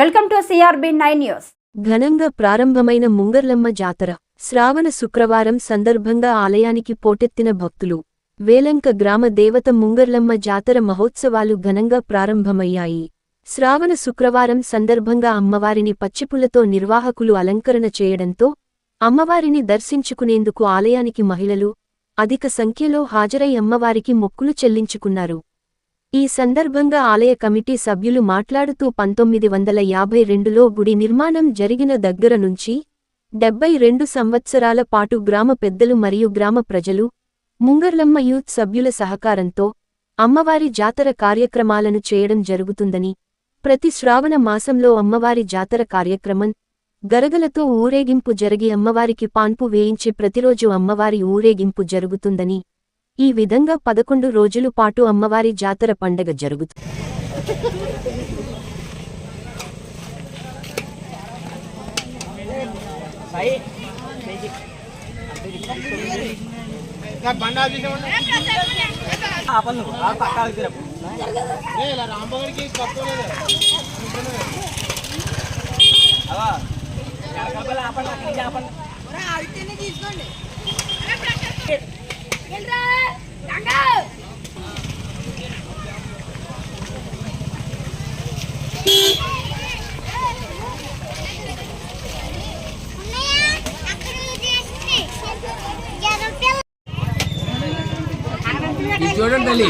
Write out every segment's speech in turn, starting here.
Welcome to CRB9 news. ఘనంగా ప్రారంభమైన ముంగర్లమ్మ జాతర శ్రావణ శుక్రవారం సందర్భంగా ఆలయానికి పోటెత్తిన భక్తులు. వేలంక గ్రామ దేవత ముంగర్లమ్మ జాతర మహోత్సవాలు ఘనంగా ప్రారంభమయ్యాయి. శ్రావణ శుక్రవారం సందర్భంగా అమ్మవారిని పచ్చిపులతో నిర్వాహకులు అలంకరణ చేయడంతో అమ్మవారిని దర్శించుకునేందుకు ఆలయానికి మహిళలు అధిక సంఖ్యలో హాజరై అమ్మవారికి మొక్కులు చెల్లించుకున్నారు. ఈ సందర్భంగా ఆలయ కమిటీ సభ్యులు మాట్లాడుతూ 1952లో గుడి నిర్మాణం జరిగిన దగ్గర నుంచి 72 సంవత్సరాల పాటు గ్రామ పెద్దలు మరియు గ్రామ ప్రజలు, ముంగర్లమ్మ యూత్ సభ్యుల సహకారంతో అమ్మవారి జాతర కార్యక్రమాలను చేయడం జరుగుతుందని, ప్రతి శ్రావణ మాసంలో అమ్మవారి జాతర కార్యక్రమం గరగలతో ఊరేగింపు జరిగి అమ్మవారికి పాన్పు వేయించి ప్రతిరోజు అమ్మవారి ఊరేగింపు జరుగుతుందని, ఈ విధంగా 11 రోజుల పాటు అమ్మవారి జాతర పండగ జరుగుతుంది. చూడండి తల్లి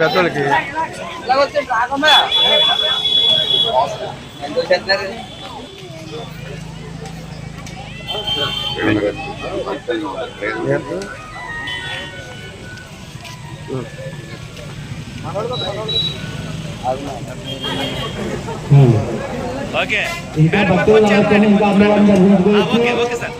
పెద్దోళ్ళకి ఓకే ఓకే ఓకే సార్